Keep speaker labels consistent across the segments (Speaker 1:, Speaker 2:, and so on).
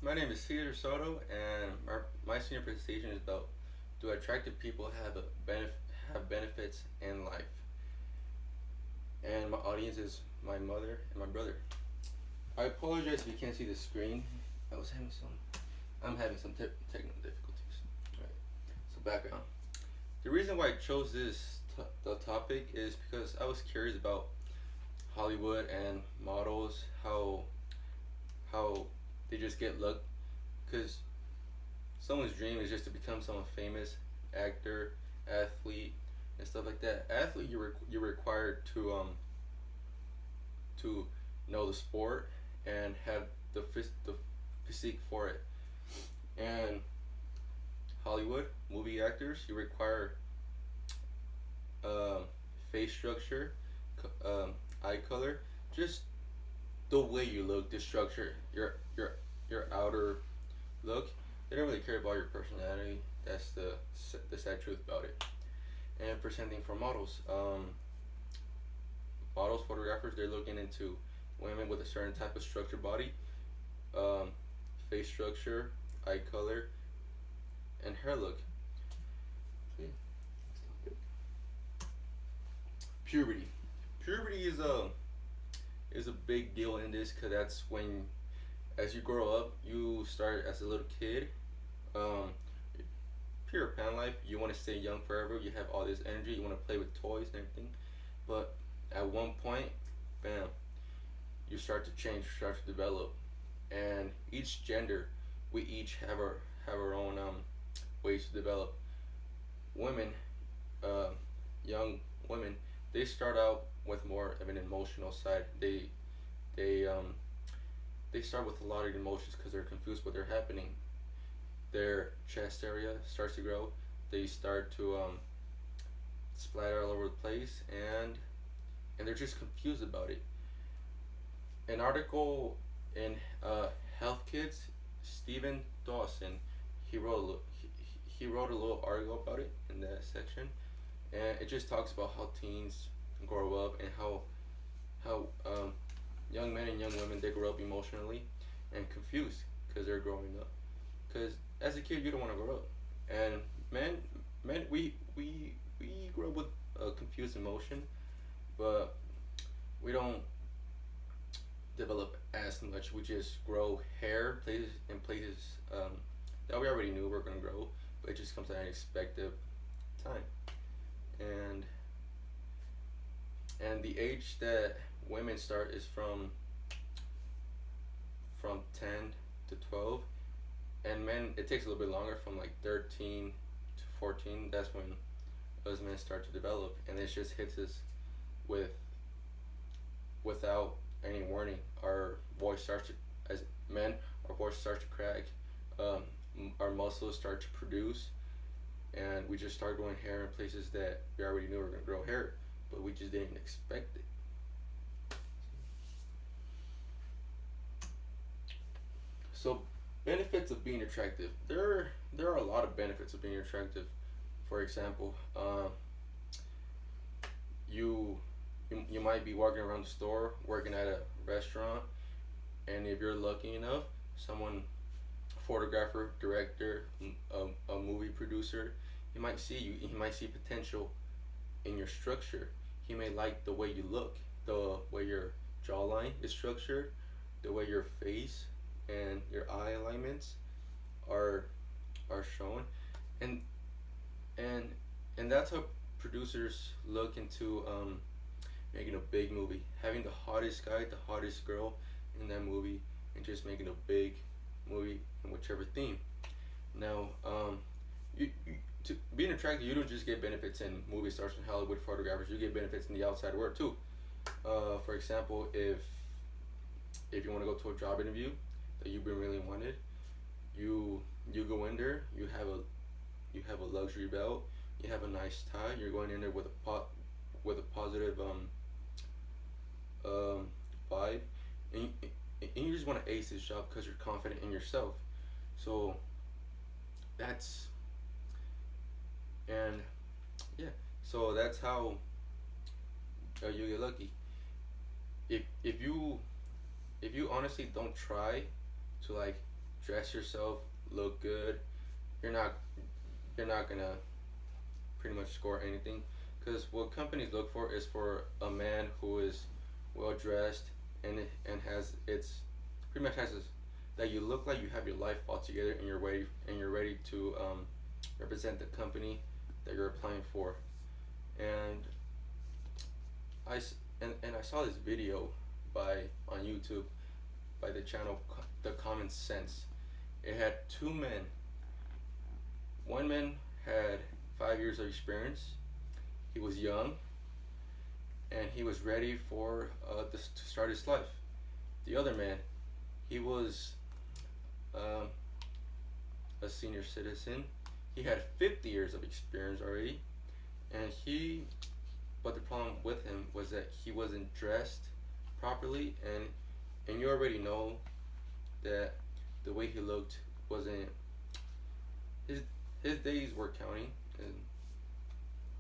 Speaker 1: My name is Cesar Soto, and my senior presentation is about do attractive people have benefits in life? And my audience is my mother and my brother. I apologize if you can't see the screen. I'm having some technical difficulties. Right. So background. The reason why I chose the topic is because I was curious about Hollywood and models, how they just get luck, because someone's dream is just to become someone famous, actor, athlete, and stuff like that. Athlete, you're required to know the sport and have the physique for it. And Hollywood movie actors, you require um, face structure, eye color, just the way you look, the structure, your outer look. They don't really care about your personality. That's the sad truth about it. And presenting for models, models, photographers, they're looking into women with a certain type of structured body, um, face structure, eye color, and hair look. Puberty. Puberty is a big deal in this because that's when, as you grow up, you start as a little kid. Um, Pure pan life. You want to stay young forever. You have all this energy. You want to play with toys and everything. But at one point, bam, you start to change, start to develop, and each gender, we each have our own ways to develop. Women, uh, young women, they start out with more of an emotional side. They they start with a lot of emotions because they're confused what they're happening. Their chest area starts to grow. They start to splatter all over the place, and they're just confused about it. An article in Health Kids, Stephen Dawson, he wrote a little article about it in that section, and it just talks about how teens grow up and how young men and young women, they grow up emotionally and confused because they're growing up. Because as a kid, you don't want to grow up, and men men we grow up with confused emotion, but we don't develop as much. We just grow hair places in places that we already knew we were gonna grow, but it just comes at an unexpected time. And the age that women start is from 10 to 12, and men it takes a little bit longer, from like 13 to 14. That's when us men start to develop, and it just hits us with without any warning. Our voice starts to, as men, our voice starts to crack. Um, our muscles start to produce, and we just start growing hair in places that we already knew we were gonna grow hair, but we just didn't expect it. So, benefits of being attractive. There are a lot of benefits of being attractive. For example, you you might be walking around the store, working at a restaurant, and if you're lucky enough, someone, photographer, director, a movie producer, he might see you. He might see potential in your structure. He may like the way you look, the way your jawline is structured, the way your face and your eye alignments are shown, and and and that's how producers look into making a big movie, having the hottest guy, the hottest girl in that movie, and just making a big movie in whichever theme. Now, to being attractive, you don't just get benefits in movie stars and Hollywood photographers. You get benefits in the outside world too. For example, if you want to go to a job interview that you've been really wanted, you go in there. You have a luxury belt. You have a nice tie. You're going in there with with a positive um, vibe, and you just want to ace this job because you're confident in yourself. So that's and yeah. So that's how you get lucky. If if you honestly don't try to like dress yourself, look good, you're not you're not gonna pretty much score anything. Because what companies look for is for a man who is well dressed and has it's pretty much has this, that you look like you have your life all together and you're ready to represent the company that you're applying for. And and I saw this video by on YouTube by the channel The Common Sense. It had two men. One man had 5 years of experience. He was young, and he was ready for this to start his life. The other man, he was um, a senior citizen. He had 50 years of experience already, and but the problem with him was that he wasn't dressed properly, and you already know that the way he looked wasn't his his days were counting,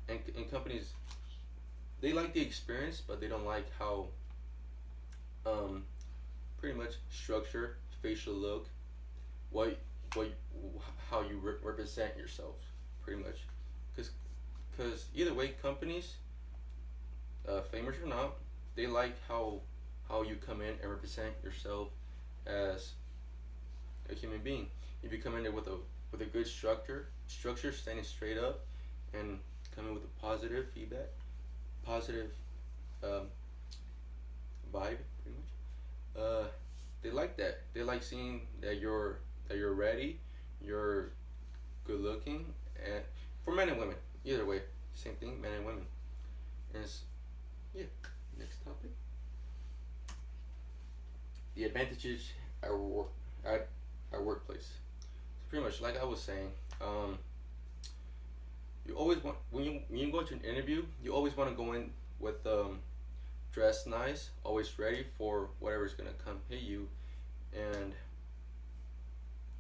Speaker 1: and companies, they like the experience, but they don't like how um pretty much structure, facial look, what what how you represent yourself, pretty much, because either way, companies, famous or not, they like how you come in and represent yourself as a human being. If you come in there with a good structure, standing straight up, and come in with a positive feedback, positive um, vibe, pretty much. They like that. They like seeing that you're ready, you're good looking, and for men and women, either way, same thing, men and women. And yeah, next topic. The advantages at work at our workplace. So pretty much like I was saying, you always want when you go to an interview, you always want to go in with dressed nice, always ready for whatever's gonna come hit you, and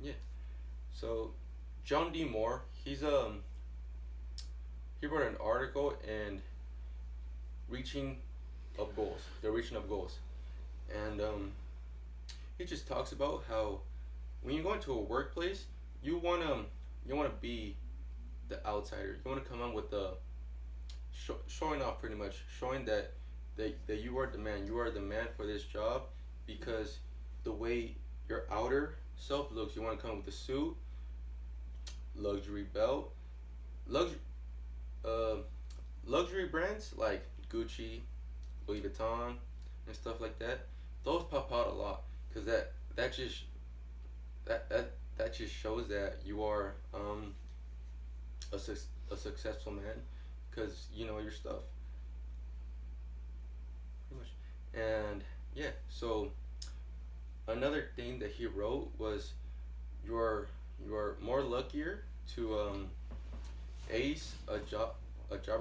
Speaker 1: yeah. So John D. Moore, he wrote an article and reaching of goals. The reaching of goals, and he just talks about how when you go into a workplace, you wanna be the outsider. You wanna come on with the showing off, pretty much showing that you are the man. You are the man for this job, because the way your outer self looks, you want to come with a suit, luxury belt, luxury uh, luxury brands like Gucci, Louis Vuitton, and stuff like that. Those pop out a lot because that just that just shows that you are a successful man, because you know your stuff, pretty much. And yeah, so another thing that he wrote was you're more luckier to ace a job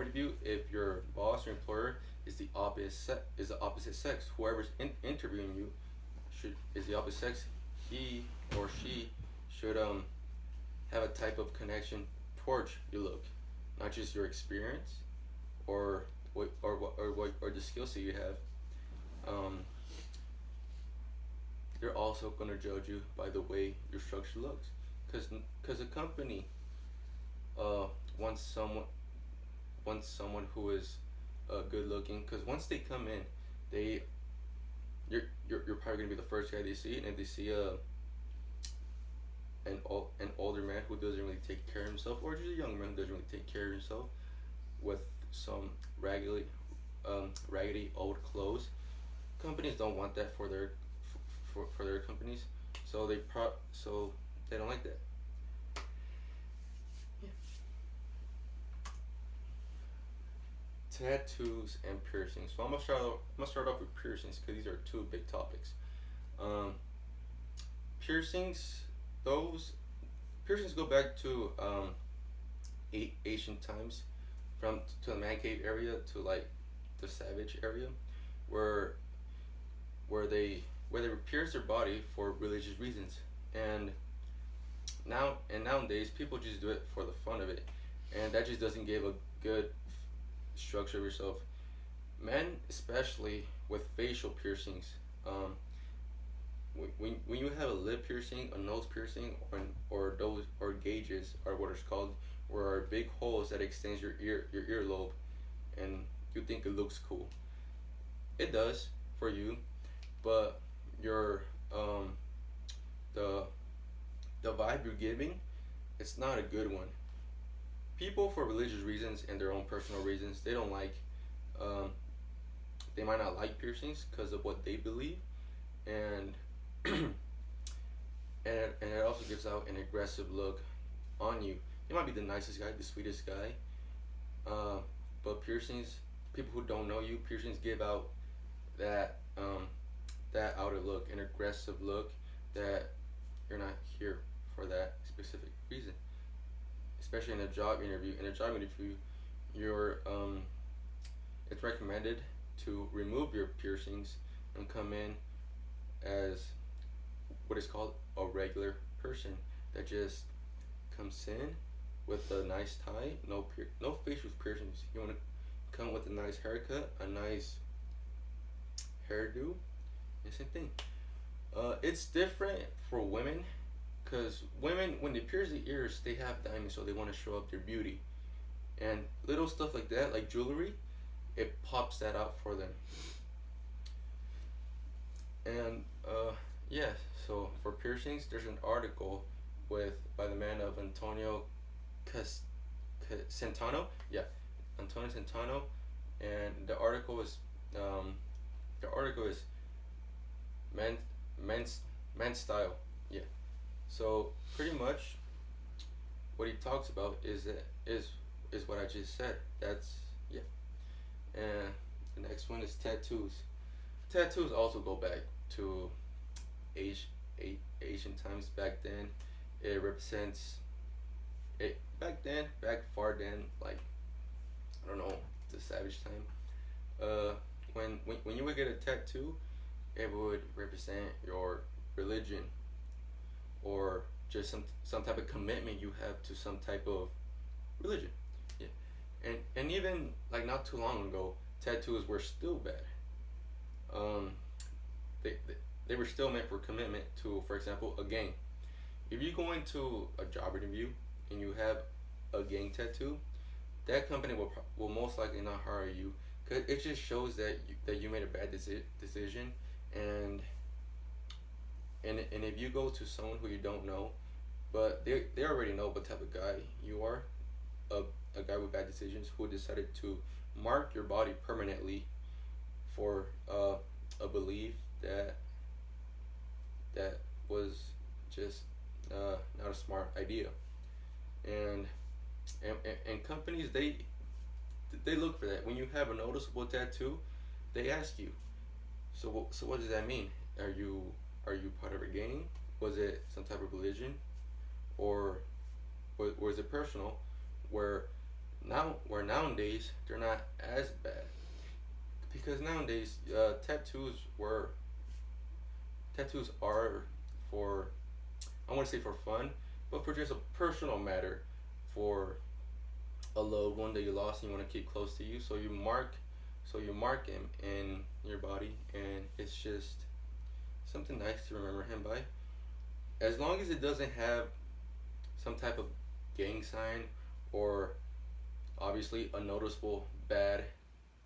Speaker 1: interview if your boss or employer is the opposite sex. Whoever's interviewing you should is the opposite sex. He or she should have a type of connection towards your look, not just your experience or what the skills that you have. Um, they're also gonna judge you by the way your structure looks, cause a company uh wants someone who is good looking, cause once they come in, they you're probably gonna be the first guy they see, and if they see an older man who doesn't really take care of himself, or just a young man who doesn't really take care of himself, with some raggedy old clothes, companies don't want that for their companies, so so they don't like that. Yeah. Tattoos and piercings. So I'm gonna start off with piercings because these are two big topics. Um, piercings. Those piercings go back to ancient times, from to the man cave area to like the savage area, where where they pierce their body for religious reasons, and nowadays people just do it for the fun of it, and that just doesn't give a good structure of yourself. Men, especially with facial piercings, when you have a lip piercing, a nose piercing, or those or gauges are what it's called, where are big holes that extends your earlobe, and you think it looks cool. It does for you, but your the the vibe you're giving, it's not a good one. People for religious reasons and their own personal reasons, they don't like um, they might not like piercings because of what they believe, and and it also gives out an aggressive look on you. You might be the nicest guy, the sweetest guy, uh, but piercings, people who don't know you, piercings give out that that outer look, an aggressive look that you're not here for that specific reason. Especially in a job interview. In a job interview, you're it's recommended to remove your piercings and come in as what is called a regular person that just comes in with a nice tie, no facial piercings. You want to come with a nice haircut, a nice hairdo, and same thing. It's different for women, because women, when they pierce the ears, they have diamonds, so they want to show up their beauty, and little stuff like that, like jewelry, it pops that out for them. And yeah, so for piercings, there's an article with by the man of Antonio Cas- Centano. Yeah, Antonio Centano, and um, the article is men men's men's style. Yeah. So pretty much what he talks about is what I just said. That's yeah. And the next one is tattoos. Tattoos also go back to Asian Asian times. Back then, it represents it. Back then, back far then, like I don't know, the savage time. When you would get a tattoo, it would represent your religion, or just some type of commitment you have to some type of religion. Yeah, and even like not too long ago, tattoos were still bad. Um, they they were still meant for commitment to, for example, a gang. If you go into a job interview and you have a gang tattoo, that company will most likely not hire you, because it just shows that you made a bad decision, and and if you go to someone who you don't know, but they already know what type of guy you are, a, a guy with bad decisions who decided to mark your body permanently for a belief that was just not a smart idea. And and companies, they look for that. When you have a noticeable tattoo, they ask you, so what does that mean? Are you part of a gang? Was it some type of religion, or was it personal? Where where nowadays they're not as bad, because nowadays tattoos are for, I want to say for fun, but for just a personal matter, for a loved one that you lost and you want to keep close to you. So you mark him in your body, and it's just something nice to remember him by. As long as it doesn't have some type of gang sign, or obviously a noticeable bad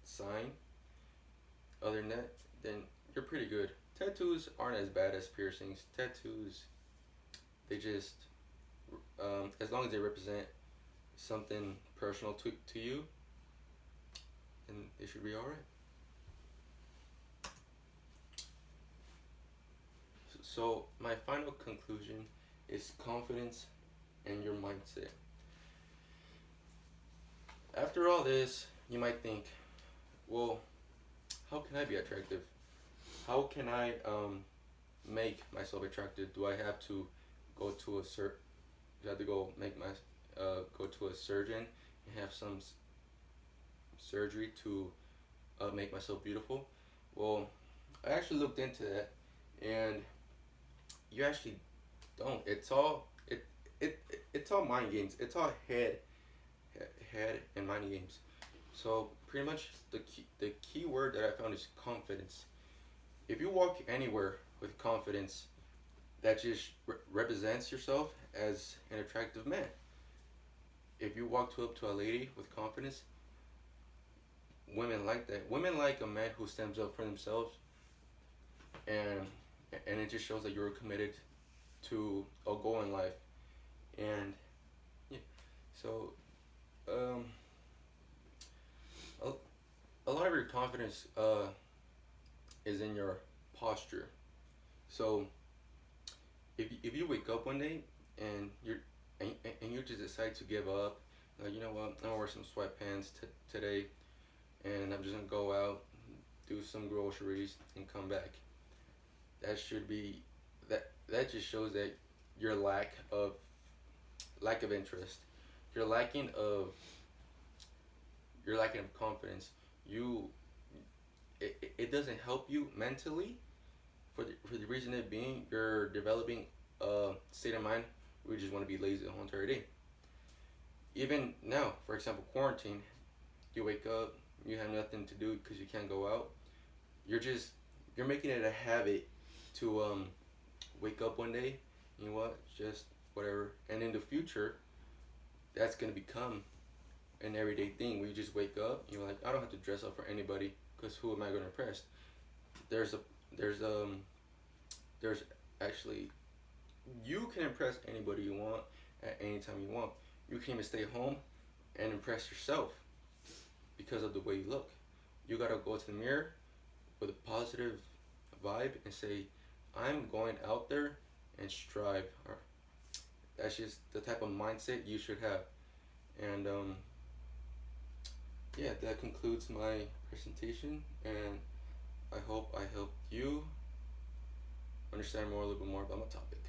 Speaker 1: sign. Other than that, then you're pretty good. Tattoos aren't as bad as piercings. Tattoos, they just, as long as they represent something personal to you, then they should be alright. So my final conclusion is confidence and your mindset. After all this, you might think, well, how can I be attractive? How can I make myself attractive? Do I have to go to a do I have to go to a surgeon and have some surgery to make myself beautiful? Well, I actually looked into that, and you actually don't. It's all mind games. It's all head and mind games. So pretty much the key word that I found is confidence. If you walk anywhere with confidence, that just represents yourself as an attractive man. If you walk up to a lady with confidence, women like that. Women like a man who stands up for themselves, and it just shows that you're committed to a goal in life. And yeah, so um, a, a lot of your confidence is in your posture. So if you wake up one day and and you just decide to give up, like, you know what, I'm gonna wear some sweatpants today, and I'm just gonna go out, do some groceries, and come back. That should be that just shows that your lack of interest, your lacking of your lacking of confidence. You it doesn't help you mentally, for the reason it being you're developing a state of mind where you just want to be lazy the whole entire day. Even now, for example, quarantine, you wake up, you have nothing to do because you can't go out. You're just you're making it a habit to wake up one day, you know what, just whatever. And in the future, that's gonna become an everyday thing where you just wake up, you're like, I don't have to dress up for anybody because who am I gonna impress? There's a there's there's actually, you can impress anybody you want at any time you want. You can even stay home and impress yourself because of the way you look. You gotta go to the mirror with a positive vibe and say, I'm going out there and strive. Or that's just the type of mindset you should have. And yeah, that concludes my presentation, and I hope I helped you understand more a little bit more about my topic.